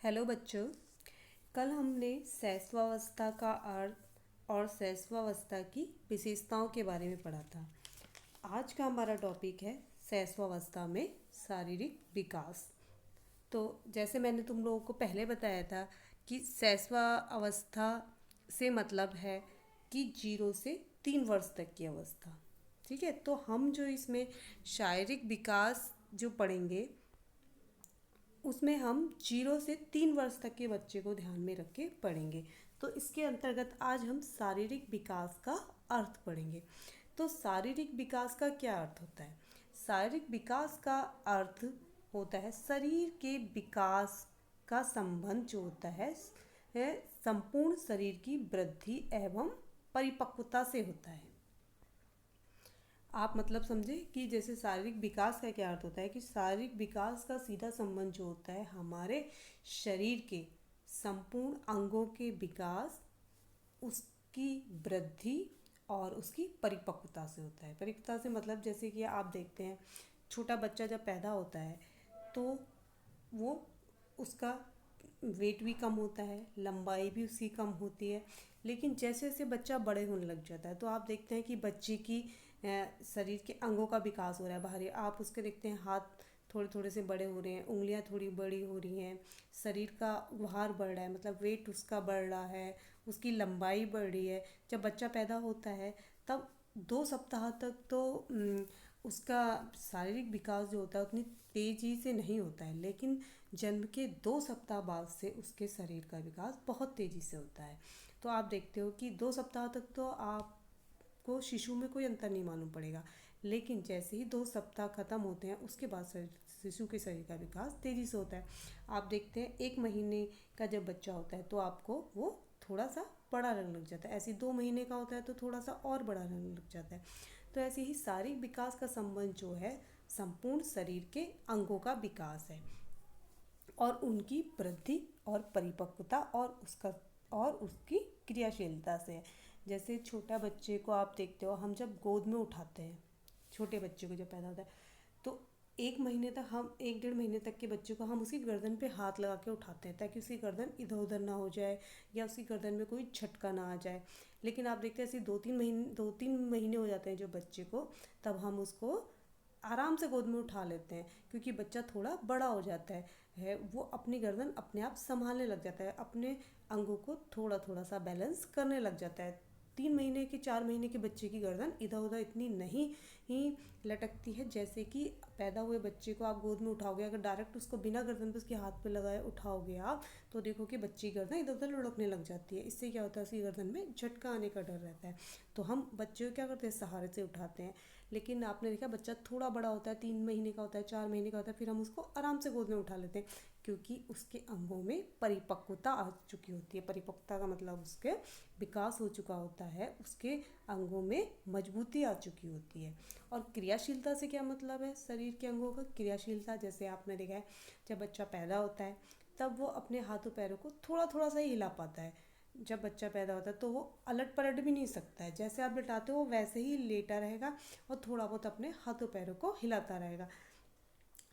Hello बच्चों। कल हमने शैशवावस्था का अर्थ और शैशवावस्था की विशेषताओं के बारे में पढ़ा था। आज का हमारा टॉपिक है शैशवावस्था में शारीरिक विकास। तो जैसे मैंने तुम लोगों को पहले बताया था कि शैशवावस्था से मतलब है कि 0 से 3 वर्ष तक की अवस्था। ठीक है, तो हम जो इसमें शारीरिक विकास जो पढ़ेंगे उसमें हम 0 से 3 वर्ष तक के बच्चे को ध्यान में रख के पढ़ेंगे। तो इसके अंतर्गत आज हम शारीरिक विकास का अर्थ पढ़ेंगे। तो शारीरिक विकास का क्या अर्थ होता है? शारीरिक विकास का अर्थ होता है शरीर के विकास का संबंध जो होता है संपूर्ण शरीर की वृद्धि एवं परिपक्वता से होता है। आप मतलब समझे कि जैसे शारीरिक विकास का क्या अर्थ होता है कि शारीरिक विकास का सीधा संबंध जो होता है हमारे शरीर के संपूर्ण अंगों के विकास, उसकी वृद्धि और उसकी परिपक्वता से होता है। परिपक्वता से मतलब जैसे कि आप देखते हैं छोटा बच्चा जब पैदा होता है तो वो उसका वेट भी कम होता है, लंबाई भी उसकी कम होती है। लेकिन जैसे जैसे बच्चा बड़े होने लग जाता है तो आप देखते हैं कि बच्चे की शरीर के अंगों का विकास हो रहा है बाहरी। आप उसके देखते हैं हाथ थोड़े थोड़े से बड़े हो रहे हैं, उंगलियां थोड़ी बड़ी हो रही हैं, शरीर का भार बढ़ रहा है, मतलब वेट उसका बढ़ रहा है, उसकी लंबाई बढ़ रही है। जब बच्चा पैदा होता है तब 2 सप्ताह तक तो उसका शारीरिक विकास जो होता है उतनी तेज़ी से नहीं होता है, लेकिन जन्म के 2 सप्ताह बाद से उसके शरीर का विकास बहुत तेज़ी से होता है। तो आप देखते हो कि 2 सप्ताह तक तो आपको शिशु में कोई अंतर नहीं मालूम पड़ेगा, लेकिन जैसे ही 2 सप्ताह खत्म होते हैं उसके बाद शिशु के शरीर का विकास तेज़ी से होता है। आप देखते हैं 1 महीने का जब बच्चा होता है तो आपको वो थोड़ा सा बड़ा लगने लग जाता है, ऐसे 2 महीने का होता है तो थोड़ा सा और बड़ा लगने लग जाता है। तो ऐसे ही शारीरिक विकास का संबंध जो है संपूर्ण शरीर के अंगों का विकास है और उनकी वृद्धि और परिपक्वता और उसकी क्रियाशीलता से है। जैसे छोटा बच्चे को आप देखते हो, हम जब गोद में उठाते हैं छोटे बच्चे को जब पैदा होता है तो 1 महीने तक हम 1 डेढ़ महीने तक के बच्चे को हम उसकी गर्दन पे हाथ लगा के उठाते हैं ताकि उसकी गर्दन इधर उधर ना हो जाए या उसकी गर्दन में कोई झटका ना आ जाए। लेकिन आप देखते हैं ऐसे 2-3 महीने हो जाते हैं जो बच्चे को, तब हम उसको आराम से गोद में उठा लेते हैं क्योंकि बच्चा थोड़ा बड़ा हो जाता है वो अपनी गर्दन अपने आप संभालने लग जाता है, अपने अंगों को थोड़ा थोड़ा सा बैलेंस करने लग जाता है। 3 महीने के 4 महीने के बच्चे की गर्दन इधर उधर इतनी नहीं ही लटकती है जैसे कि पैदा हुए बच्चे को आप गोद में उठाओगे। अगर डायरेक्ट उसको बिना गर्दन पे उसके हाथ पे लगाए उठाओगे आप तो देखो कि बच्चे की गर्दन इधर उधर लुढ़कने लग जाती है। इससे क्या होता है उसकी गर्दन में झटका आने का डर रहता है। तो हम बच्चे को क्या करते हैं सहारे से उठाते हैं। लेकिन आपने देखा बच्चा थोड़ा बड़ा होता है, 3 महीने का होता है, 4 महीने का होता है, फिर हम उसको आराम से गोद में उठा लेते हैं क्योंकि उसके अंगों में परिपक्वता आ चुकी होती है। परिपक्वता का मतलब उसके विकास हो चुका होता है, उसके अंगों में मजबूती आ चुकी होती है। और क्रियाशीलता से क्या मतलब है? शरीर के अंगों का क्रियाशीलता जैसे आपने देखा है जब बच्चा पैदा होता है तब वो अपने हाथों पैरों को थोड़ा थोड़ा सा ही हिला पाता है। जब बच्चा पैदा होता है तो वो अलट पलट भी नहीं सकता है, जैसे आप लेटाते हो वो वैसे ही लेटा रहेगा और थोड़ा बहुत अपने हाथों पैरों को हिलाता रहेगा।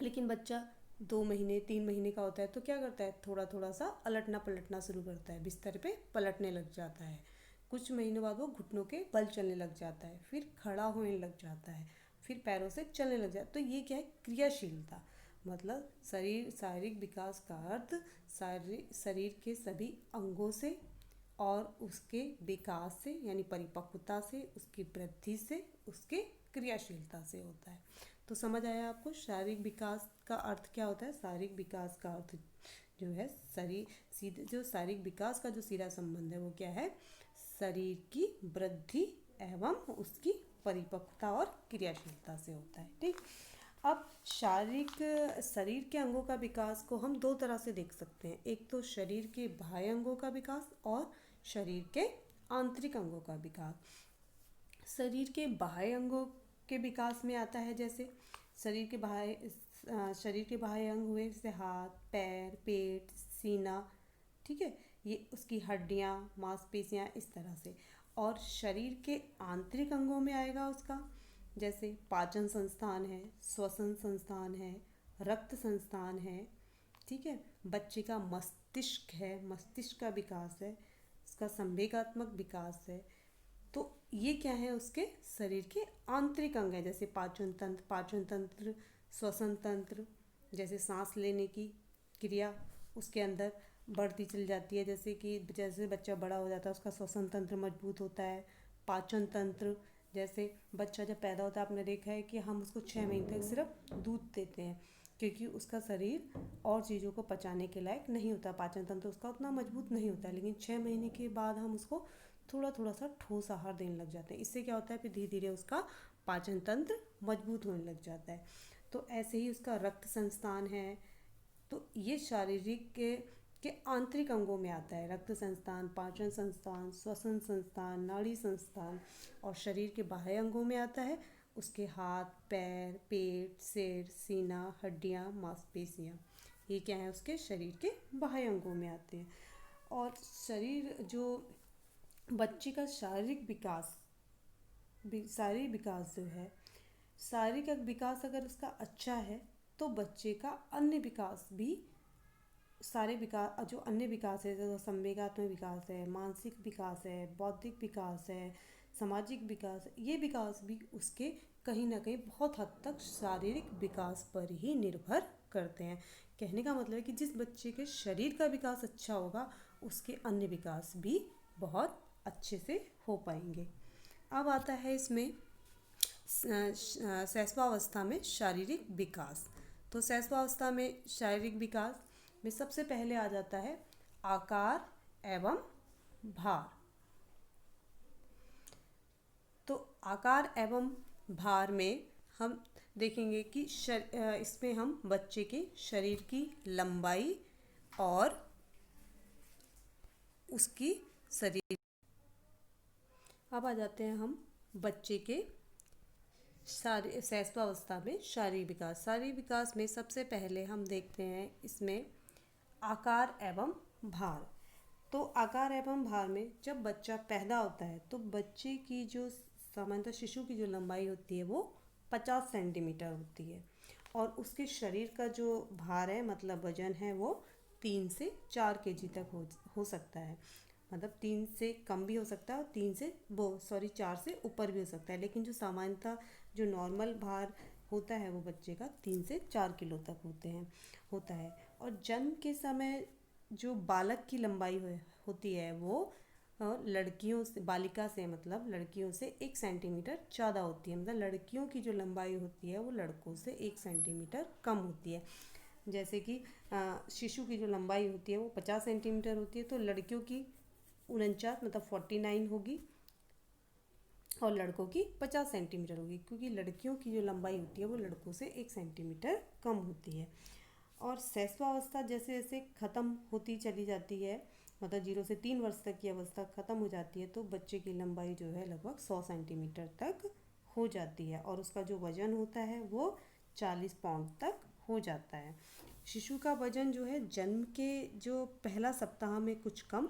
लेकिन बच्चा 2 महीने 3 महीने का होता है तो क्या करता है थोड़ा थोड़ा सा अलटना पलटना शुरू करता है, बिस्तर पे पलटने लग जाता है। कुछ महीनों बाद वो घुटनों के बल चलने लग जाता है, फिर खड़ा होने लग जाता है, फिर पैरों से चलने लग जाता है। तो ये क्या है? क्रियाशीलता। मतलब शारीरिक विकास का अर्थ शरीर के सभी अंगों से और उसके विकास से यानी परिपक्वता से, उसकी वृद्धि से, उसके क्रियाशीलता से होता है। तो समझ आया आपको शारीरिक विकास का अर्थ क्या होता है? शारीरिक विकास का अर्थ जो है जो शारीरिक विकास का जो सीधा संबंध है वो क्या है? शरीर की वृद्धि एवं उसकी परिपक्वता और क्रियाशीलता से होता है। ठीक। अब शरीर के अंगों का विकास को हम 2 तरह से देख सकते हैं। एक तो शरीर के बाह्य अंगों का विकास और शरीर के आंतरिक अंगों का विकास। शरीर के बाह्य अंगों के विकास में आता है जैसे शरीर के बाह्य अंग हुए जैसे हाथ, पैर, पेट, सीना। ठीक है, ये उसकी हड्डियाँ, मांसपेशियाँ इस तरह से। और शरीर के आंतरिक अंगों में आएगा उसका जैसे पाचन संस्थान है, श्वसन संस्थान है, रक्त संस्थान है, ठीक है, बच्चे का मस्तिष्क है, मस्तिष्क का विकास है, उसका संवेगात्मक विकास है। तो ये क्या है, उसके शरीर के आंतरिक अंग है, जैसे पाचन तंत्र, श्वसन तंत्र, जैसे सांस लेने की क्रिया उसके अंदर बढ़ती चली जाती है। जैसे कि जैसे बच्चा बड़ा हो जाता है उसका श्वसन तंत्र मजबूत होता है। पाचन तंत्र, जैसे बच्चा जब पैदा होता है, आपने देखा है कि हम उसको 6 महीने तक सिर्फ दूध देते हैं, क्योंकि उसका शरीर और चीज़ों को पचाने के लायक नहीं होता, पाचन तंत्र उसका उतना मजबूत नहीं होता है। लेकिन 6 महीने के बाद हम उसको थोड़ा थोड़ा सा ठोस आहार देने लग जाते हैं। इससे क्या होता है, फिर धीरे धीरे उसका पाचन तंत्र मजबूत होने लग जाता है। तो ऐसे ही उसका रक्त संस्थान है। तो ये शारीरिक के आंतरिक अंगों में आता है। रक्त संस्थान, पाचन संस्थान, श्वसन संस्थान, नाड़ी संस्थान। और शरीर के बाह्य अंगों में आता है उसके हाथ, पैर, पेट, सिर, सीना, हड्डियाँ, मांसपेशियाँ। ये क्या है, उसके शरीर के बाह्य अंगों में आते हैं। और शरीर जो बच्चे का शारीरिक विकास जो है, शारीरिक विकास अगर उसका अच्छा है तो बच्चे का अन्य विकास भी, सारे विकास जो अन्य विकास है, जैसे संवेगात्मक विकास है, मानसिक विकास है, बौद्धिक विकास है, सामाजिक विकास है, ये विकास भी उसके कहीं ना कहीं बहुत हद तक शारीरिक विकास पर ही निर्भर करते हैं। कहने का मतलब है कि जिस बच्चे के शरीर का विकास अच्छा होगा उसके अन्य विकास भी बहुत अच्छे से हो पाएंगे। अब आता है इसमें शैशवावस्था में शारीरिक विकास। तो शैशवावस्था में शारीरिक विकास में सबसे पहले आ जाता है आकार एवं भार। तो आकार एवं भार में हम देखेंगे कि इसमें हम बच्चे के शरीर की लंबाई और उसकी शरीर। अब आ जाते हैं हम बच्चे के शैशवावस्था में शारीरिक विकास। शारीरिक विकास में सबसे पहले हम देखते हैं इसमें आकार एवं भार। तो आकार एवं भार में जब बच्चा पैदा होता है तो बच्चे की जो सामान्यतः शिशु की जो लंबाई होती है वो 50 सेंटीमीटर होती है। और उसके शरीर का जो भार है, मतलब वजन है, वो 3 से 4 kg तक हो सकता है। मतलब 3 से कम भी हो सकता है और 4 से ऊपर भी हो सकता है। लेकिन जो सामान्यतः जो नॉर्मल भार होता है वो बच्चे का 3 से 4 किलो तक होता है। और जन्म के समय जो बालक की लंबाई होती है वो बालिका से, मतलब लड़कियों से 1 सेंटीमीटर ज़्यादा होती है। मतलब लड़कियों की जो लंबाई होती है वो लड़कों से 1 सेंटीमीटर कम होती है। जैसे कि शिशु की जो लंबाई होती है वो 50 सेंटीमीटर होती है, तो लड़कियों की 49 मतलब 49 होगी और लड़कों की 50 सेंटीमीटर होगी, क्योंकि लड़कियों की जो लंबाई होती है वो लड़कों से 1 सेंटीमीटर कम होती है। और शैशवावस्था जैसे जैसे ख़त्म होती चली जाती है, मतलब 0 से 3 वर्ष तक की अवस्था ख़त्म हो जाती है, तो बच्चे की लंबाई जो है लगभग 100 सेंटीमीटर तक हो जाती है और उसका जो वज़न होता है वो 40 पाउंड तक हो जाता है। शिशु का वज़न जो है जन्म के जो पहला सप्ताह में कुछ कम,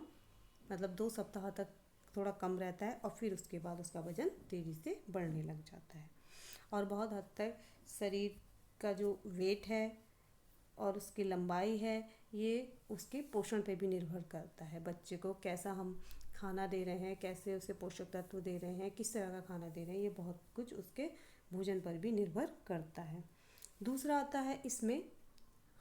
मतलब 2 सप्ताह तक थोड़ा कम रहता है और फिर उसके बाद उसका वज़न तेज़ी से बढ़ने लग जाता है। और बहुत हद तक शरीर का जो वेट है और उसकी लंबाई है ये उसके पोषण पे भी निर्भर करता है। बच्चे को कैसा हम खाना दे रहे हैं, कैसे उसे पोषक तत्व दे रहे हैं, किस तरह का खाना दे रहे हैं, ये बहुत कुछ उसके भोजन पर भी निर्भर करता है। दूसरा आता है इसमें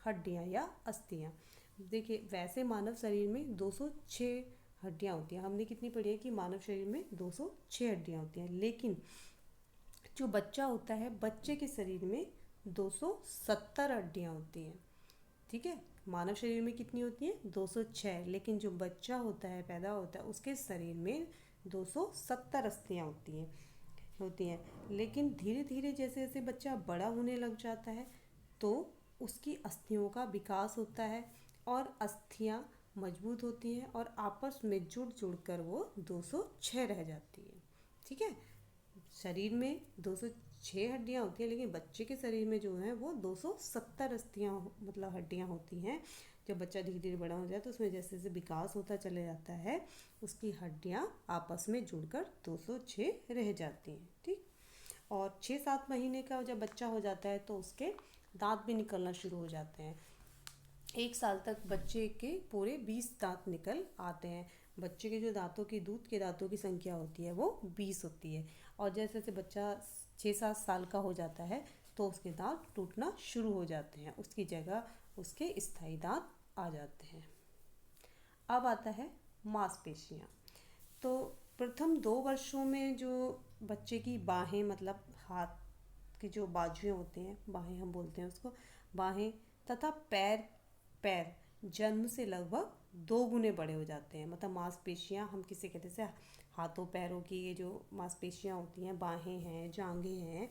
हड्डियाँ या अस्थियाँ। देखिए, वैसे मानव शरीर में 206 हड्डियाँ होती हैं। हमने कितनी पढ़ी है कि मानव शरीर में 206 हड्डियाँ होती हैं, लेकिन जो बच्चा होता है बच्चे के शरीर में 270 हड्डियाँ होती हैं। ठीक है, मानव शरीर में कितनी होती है 206, लेकिन जो बच्चा होता है, पैदा होता है, उसके शरीर में 270 अस्थियाँ होती हैं। लेकिन धीरे धीरे जैसे जैसे बच्चा बड़ा होने लग जाता है तो उसकी अस्थियों का विकास होता है और अस्थियाँ मजबूत होती हैं और आपस में जुड़ जुड़ कर वो 206 रह जाती है। ठीक है, शरीर में 206 हड्डियाँ होती हैं, लेकिन बच्चे के शरीर में जो है वो 270 अस्थियाँ मतलब हड्डियाँ होती हैं। जब बच्चा धीरे धीरे बड़ा हो जाए तो उसमें जैसे जैसे विकास होता चले जाता है उसकी हड्डियाँ आपस में जुड़कर 206 रह जाती हैं। ठीक, और 6-7 महीने का जब बच्चा हो जाता है तो उसके दांत भी निकलना शुरू हो जाते हैं। 1 साल तक बच्चे के पूरे 20 दांत निकल आते हैं। बच्चे के जो दांतों की दूध के दांतों की संख्या होती है वो 20 होती है। और जैसे जैसे बच्चा 6-7 साल का हो जाता है तो उसके दांत टूटना शुरू हो जाते हैं, उसकी जगह उसके स्थायी दांत आ जाते हैं। अब आता है मांसपेशियाँ। तो प्रथम 2 वर्षों में जो बच्चे की बाहें, मतलब हाथ की जो बाजुएं होती हैं, बाहें हम बोलते हैं उसको, बाहें तथा पैर पैर जन्म से लगभग 2 गुने बड़े हो जाते हैं। मतलब मांसपेशियां हम किसे कहते हैं, जैसे हाथों पैरों की ये जो मांसपेशियां होती हैं, बाहें हैं, जांघें हैं,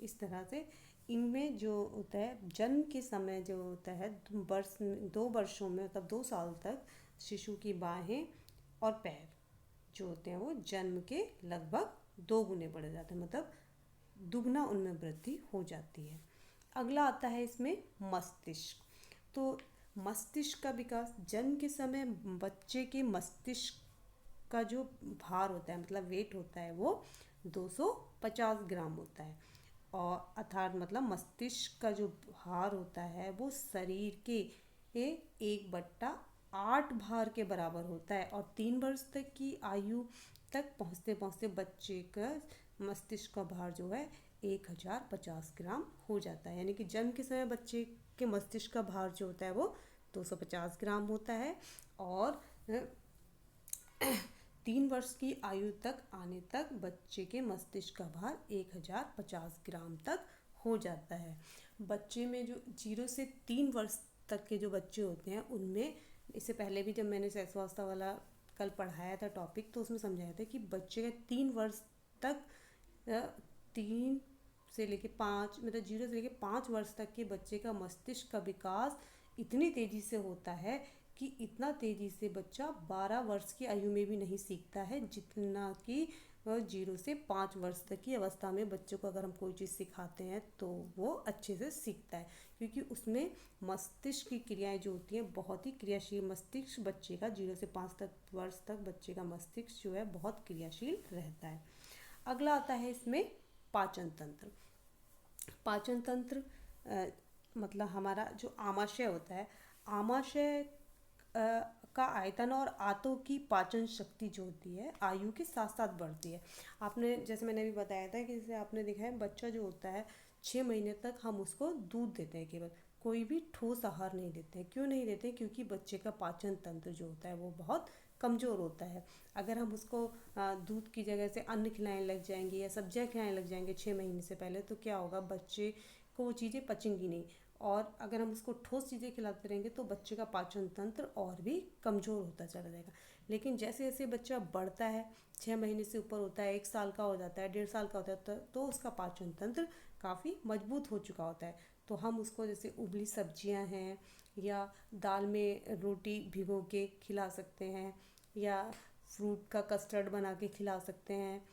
इस तरह से इनमें जो होता है जन्म के समय जो होता है 2 वर्षों में, मतलब 2 साल तक शिशु की बाहें और पैर जो होते हैं वो जन्म के लगभग 2 गुने बढ़ जाते हैं, मतलब दुगना उनमें वृद्धि हो जाती है। अगला आता है इसमें मस्तिष्क। तो मस्तिष्क का विकास जन्म के समय बच्चे के मस्तिष्क का जो भार होता है, मतलब वेट होता है, वो 250 ग्राम होता है। और अर्थात मतलब मस्तिष्क का जो भार होता है वो शरीर के 1/8 भार के बराबर होता है। और 3 वर्ष तक की आयु तक पहुँचते पहुँचते बच्चे का मस्तिष्क का भार जो है 1050 ग्राम हो जाता है। यानी कि जन्म के समय बच्चे के मस्तिष्क का भार जो होता है वो 250 ग्राम होता है, और 3 वर्ष की आयु तक आने तक बच्चे के मस्तिष्क का भार 1050 ग्राम तक हो जाता है। बच्चे में जो 0 से 3 वर्ष तक के जो बच्चे होते हैं उनमें, इससे पहले भी जब मैंने शैशवावस्था वाला कल पढ़ाया था टॉपिक, तो उसमें समझाया था कि बच्चे का 3 वर्ष तक 3 से लेके 5, मतलब 0 से लेके 5 वर्ष तक के बच्चे का मस्तिष्क का विकास इतनी तेज़ी से होता है कि इतना तेज़ी से बच्चा 12 वर्ष की आयु में भी नहीं सीखता है, जितना कि 0 से 5 वर्ष तक की अवस्था में बच्चों को अगर हम कोई चीज़ सिखाते हैं तो वो अच्छे से सीखता है, क्योंकि उसमें मस्तिष्क की क्रियाएं जो होती हैं बहुत ही क्रियाशील। मस्तिष्क बच्चे का 0 से 5 वर्ष तक बच्चे का मस्तिष्क जो है बहुत क्रियाशील रहता है। अगला आता है इसमें पाचन तंत्र। पाचन तंत्र मतलब हमारा जो आमाशय होता है, आमाशय का आयतन और आंतों की पाचन शक्ति जो होती है आयु के साथ साथ बढ़ती है। आपने, जैसे मैंने अभी बताया था कि जैसे आपने देखा है बच्चा जो होता है 6 महीने तक हम उसको दूध देते हैं, केवल कोई भी ठोस आहार नहीं देते हैं। क्यों नहीं देते? क्योंकि बच्चे का पाचन तंत्र जो होता है वो बहुत कमज़ोर होता है। अगर हम उसको दूध की जगह से अन्न खिलाने लग जाएंगे या सब्जियां खिलाने लग जाएंगे 6 महीने से पहले, तो क्या होगा, बच्चे को वो चीज़ें पचेंगी नहीं। और अगर हम उसको ठोस चीज़ें खिलाते रहेंगे तो बच्चे का पाचन तंत्र और भी कमज़ोर होता चला जाएगा। लेकिन जैसे जैसे बच्चा बढ़ता है, 6 महीने से ऊपर होता है, 1 साल का हो जाता है, 1.5 साल का होता है, तो उसका पाचन तंत्र काफ़ी मजबूत हो चुका होता है। तो हम उसको जैसे उबली सब्जियां हैं या दाल में रोटी भिगो के खिला सकते हैं, या फ्रूट का कस्टर्ड बना के खिला सकते हैं,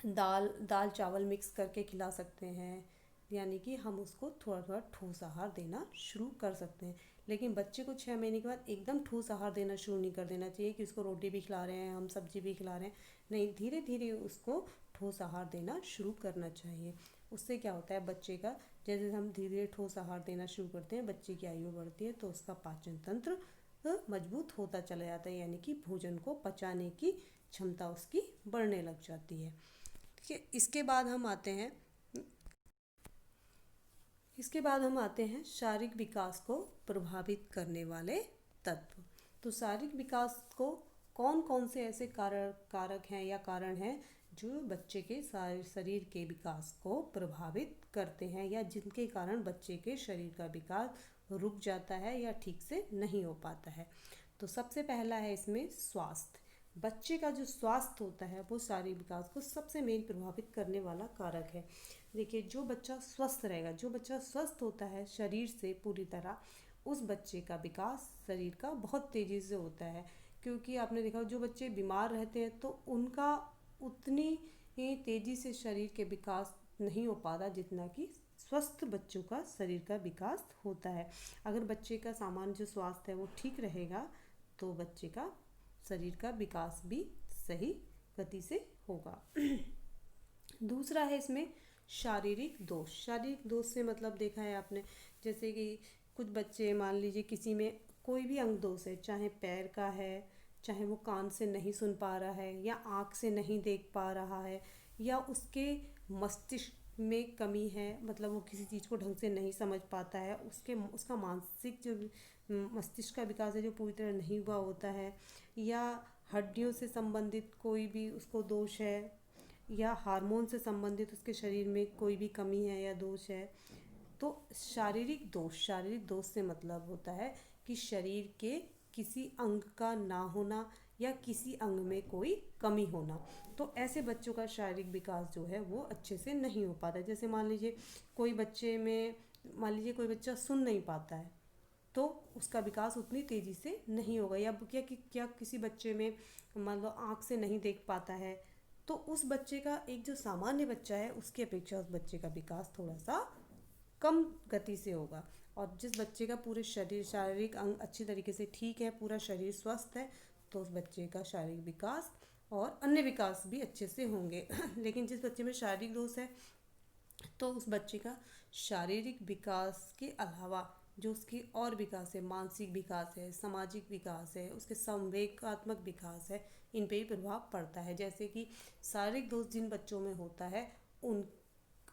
दाल दाल चावल मिक्स करके खिला सकते हैं। यानी कि हम उसको थोड़ा थोड़ा ठोस आहार देना शुरू कर सकते हैं। लेकिन बच्चे को 6 महीने के बाद एकदम ठोस आहार देना शुरू नहीं कर देना चाहिए कि उसको रोटी भी खिला रहे हैं, हम सब्जी भी खिला रहे हैं। नहीं, धीरे धीरे उसको ठोस आहार देना शुरू करना चाहिए। उससे क्या होता है, बच्चे का जैसे हम धीरे धीरे ठोस आहार देना शुरू करते हैं, बच्चे की आयु बढ़ती है तो उसका पाचन तंत्र मजबूत होता चला जाता है, यानी कि भोजन को पचाने की क्षमता उसकी बढ़ने लग जाती है। ठीक है, इसके बाद हम आते हैं शारीरिक विकास को प्रभावित करने वाले तत्व। तो शारीरिक विकास को कौन कौन से ऐसे कारक हैं या कारण हैं जो बच्चे के शरीर के विकास को प्रभावित करते हैं, या जिनके कारण बच्चे के शरीर का विकास रुक जाता है या ठीक से नहीं हो पाता है। तो सबसे पहला है इसमें स्वास्थ्य। बच्चे का जो स्वास्थ्य होता है वो शारीरिक विकास को सबसे मेन प्रभावित करने वाला कारक है। देखिए, जो बच्चा स्वस्थ रहेगा, जो बच्चा स्वस्थ होता है शरीर से पूरी तरह, उस बच्चे का विकास शरीर का बहुत तेज़ी से होता है। क्योंकि आपने देखा जो बच्चे बीमार रहते हैं तो उनका उतनी ही तेज़ी से शरीर के विकास नहीं हो पाता जितना कि स्वस्थ बच्चों का शरीर का विकास होता है। अगर बच्चे का सामान्य जो स्वास्थ्य है वो ठीक रहेगा तो बच्चे का शरीर का विकास भी सही गति से होगा। दूसरा है इसमें शारीरिक दोष। शारीरिक दोष से मतलब देखा है आपने, जैसे कि कुछ बच्चे मान लीजिए किसी में कोई भी अंग दोष है, चाहे पैर का है, चाहे वो कान से नहीं सुन पा रहा है या आँख से नहीं देख पा रहा है, या उसके मस्तिष्क में कमी है, मतलब वो किसी चीज़ को ढंग से नहीं समझ पाता है, उसका मानसिक जो मस्तिष्क का विकास है जो पूरी तरह नहीं हुआ होता है, या हड्डियों से संबंधित कोई भी उसको दोष है, या हार्मोन से संबंधित उसके शरीर में कोई भी कमी है या दोष है। तो शारीरिक दोष से मतलब होता है कि शरीर के किसी अंग का ना होना या किसी अंग में कोई कमी होना। तो ऐसे बच्चों का शारीरिक विकास जो है वो अच्छे से नहीं हो पाता है। जैसे मान लीजिए कोई बच्चा सुन नहीं पाता है, तो उसका विकास उतनी तेज़ी से नहीं होगा। या क्या किसी बच्चे में मान लो आँख से नहीं देख पाता है, तो उस बच्चे का, एक जो सामान्य बच्चा है उसकी अपेक्षा उस बच्चे का विकास थोड़ा सा कम गति से होगा। और जिस बच्चे का पूरे शारीरिक अंग अच्छी तरीके से ठीक है, पूरा शरीर स्वस्थ है, तो उस बच्चे का शारीरिक विकास और अन्य विकास भी अच्छे से होंगे। लेकिन जिस बच्चे में शारीरिक दोष है, तो उस बच्चे का शारीरिक विकास के अलावा जो उसकी और विकास है, मानसिक विकास है, सामाजिक विकास है, उसके संवेगात्मक विकास है, इन पे भी प्रभाव पड़ता है। जैसे कि शारीरिक दोष जिन बच्चों में होता है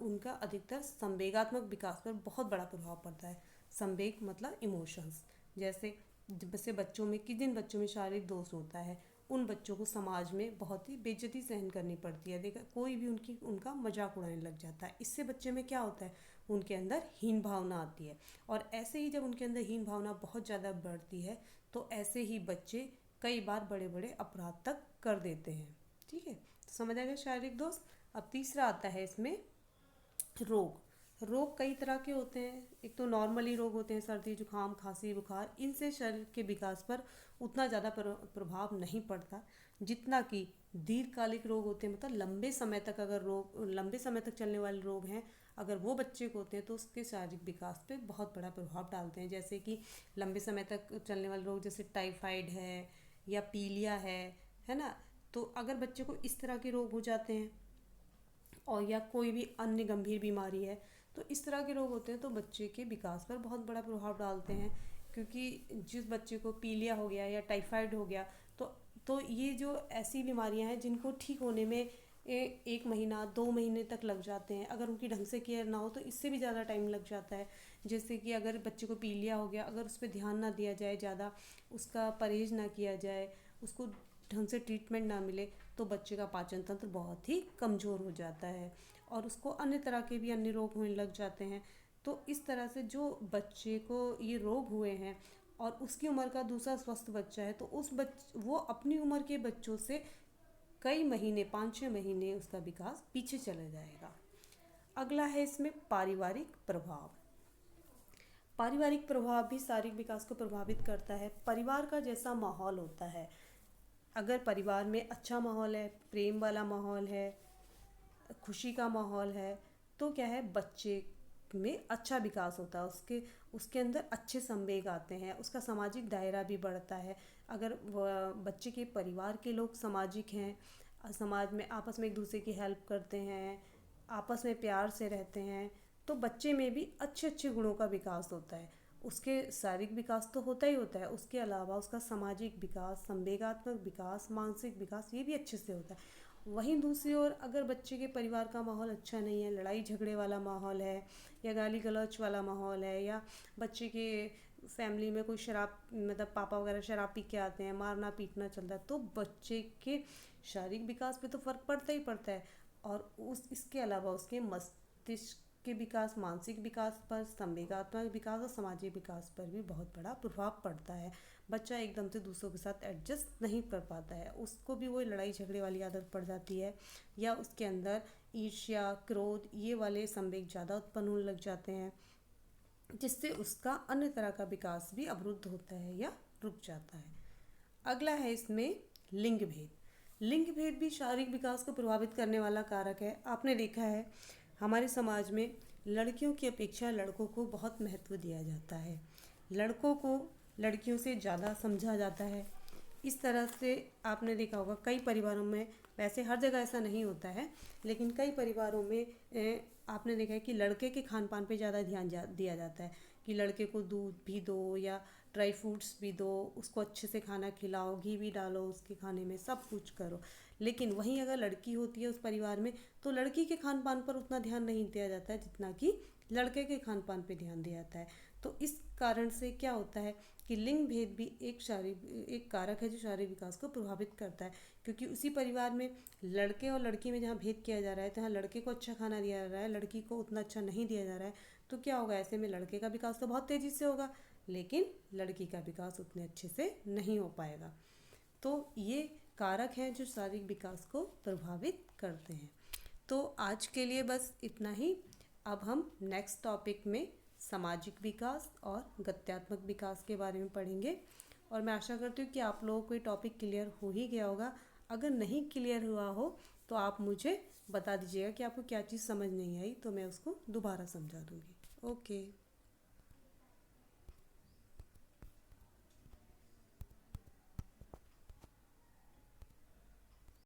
उनका अधिकतर संवेगात्मक विकास पर बहुत बड़ा प्रभाव पड़ता है। संवेग मतलब इमोशंस। जैसे बच्चों में जिन बच्चों में शारीरिक दोष होता है, उन बच्चों को समाज में बहुत ही बेइज्जती सहन करनी पड़ती है। देखा, कोई भी उनका मजाक उड़ाने लग जाता है। इससे बच्चे में क्या होता है, उनके अंदर हीन भावना आती है। और ऐसे ही जब उनके अंदर हीन भावना बहुत ज़्यादा बढ़ती है, तो ऐसे ही बच्चे कई बार बड़े बड़े अपराध तक कर देते हैं। ठीक है, तो समझ आ गया शारीरिक दोष। अब तीसरा आता है इसमें रोग कई तरह के होते हैं। एक तो नॉर्मली रोग होते हैं, सर्दी जुकाम खांसी बुखार, इनसे शरीर के विकास पर उतना ज़्यादा प्रभाव नहीं पड़ता जितना कि दीर्घकालिक रोग होते हैं। मतलब लंबे समय तक चलने वाले रोग हैं, अगर वो बच्चे को होते हैं तो उसके शारीरिक विकास पे बहुत बड़ा प्रभाव डालते हैं। जैसे कि लंबे समय तक चलने वाले रोग जैसे टाइफाइड है या पीलिया है ना। तो अगर बच्चे को इस तरह के रोग हो जाते हैं और या कोई भी अन्य गंभीर बीमारी है, तो इस तरह के रोग होते हैं तो बच्चे के विकास पर बहुत बड़ा प्रभाव डालते हैं। क्योंकि जिस बच्चे को पीलिया हो गया या टाइफाइड हो गया, तो ये जो ऐसी बीमारियां हैं जिनको ठीक होने में 1 महीना 2 महीने तक लग जाते हैं। अगर उनकी ढंग से केयर ना हो तो इससे भी ज़्यादा टाइम लग जाता है। जैसे कि अगर बच्चे को पीलिया हो गया, अगर उस पर ध्यान ना दिया जाए, ज़्यादा उसका परहेज ना किया जाए, उसको ढंग से ट्रीटमेंट ना मिले, तो बच्चे का पाचन तंत्र बहुत ही कमज़ोर हो जाता है और उसको अन्य तरह के भी अन्य रोग होने लग जाते हैं। तो इस तरह से जो बच्चे को ये रोग हुए हैं और उसकी उम्र का दूसरा स्वस्थ बच्चा है, तो वो अपनी उम्र के बच्चों से कई महीने 5-6 महीने उसका विकास पीछे चला जाएगा। अगला है इसमें पारिवारिक प्रभाव भी शारीरिक विकास को प्रभावित करता है। परिवार का जैसा माहौल होता है, अगर परिवार में अच्छा माहौल है, प्रेम वाला माहौल है, खुशी का माहौल है, तो क्या है, बच्चे में अच्छा विकास होता है, उसके अंदर अच्छे संवेग आते हैं, उसका सामाजिक दायरा भी बढ़ता है। अगर बच्चे के परिवार के लोग सामाजिक हैं, समाज में आपस में एक दूसरे की हेल्प करते हैं, आपस में प्यार से रहते हैं, तो बच्चे में भी अच्छे अच्छे गुणों का विकास होता है। उसके शारीरिक विकास तो होता ही होता है, उसके अलावा उसका सामाजिक विकास, संवेगात्मक विकास, मानसिक विकास, ये भी अच्छे से होता है। वहीं दूसरी ओर अगर बच्चे के परिवार का माहौल अच्छा नहीं है, लड़ाई झगड़े वाला माहौल है या गाली गलौच वाला माहौल है, या बच्चे के फैमिली में कोई शराब, मतलब पापा वगैरह शराब पी के आते हैं, मारना पीटना चलता है, तो बच्चे के शारीरिक विकास पे तो फ़र्क पड़ता ही पड़ता है। और इसके अलावा उसके मस्तिष्क के विकास, मानसिक विकास पर, संवेगात्मक विकास और सामाजिक विकास पर भी बहुत बड़ा प्रभाव पड़ता है। बच्चा एकदम से दूसरों के साथ एडजस्ट नहीं कर पाता है, उसको भी वही लड़ाई झगड़े वाली आदत पड़ जाती है, या उसके अंदर ईर्ष्या, क्रोध, ये वाले संवेग ज़्यादा उत्पन्न होने लग जाते हैं, जिससे उसका अन्य तरह का विकास भी अवरुद्ध होता है या रुक जाता है। अगला है इसमें लिंग भेद भी शारीरिक विकास को प्रभावित करने वाला कारक है। आपने देखा है हमारे समाज में लड़कियों की अपेक्षा लड़कों को बहुत महत्व दिया जाता है, लड़कों को लड़कियों से ज़्यादा समझा जाता है। इस तरह से आपने देखा होगा कई परिवारों में, वैसे हर जगह ऐसा नहीं होता है, लेकिन कई परिवारों में आपने देखा है कि लड़के के खान पान पे ज़्यादा ध्यान दिया जाता है कि लड़के को दूध भी दो या ड्राई फ्रूट्स भी दो, उसको अच्छे से खाना खिलाओ, घी भी डालो उसके खाने में, सब कुछ करो। लेकिन वहीं अगर लड़की होती है उस परिवार में, तो लड़की के खान पान पर उतना ध्यान नहीं दिया जाता है जितना कि लड़के के खान पान पे ध्यान दिया जाता है। तो इस कारण से क्या होता है कि लिंग भेद भी एक कारक है जो शारीरिक विकास को प्रभावित करता है, क्योंकि उसी परिवार में लड़के और लड़की में जहाँ भेद किया जा रहा है, तो यहाँ लड़के को अच्छा खाना दिया जा रहा है, लड़की को उतना अच्छा नहीं दिया जा रहा है, तो क्या होगा, ऐसे में लड़के का विकास तो बहुत तेज़ी से होगा, लेकिन लड़की का विकास उतने अच्छे से नहीं हो पाएगा। तो ये कारक हैं जो शारीरिक विकास को प्रभावित करते हैं। तो आज के लिए बस इतना ही। अब हम नेक्स्ट टॉपिक में सामाजिक विकास और गत्यात्मक विकास के बारे में पढ़ेंगे, और मैं आशा करती हूँ कि आप लोगों को ये टॉपिक क्लियर हो ही गया होगा। अगर नहीं क्लियर हुआ हो तो आप मुझे बता दीजिएगा कि आपको क्या चीज़ समझ नहीं आई, तो मैं उसको दोबारा समझा दूँगी। ओके।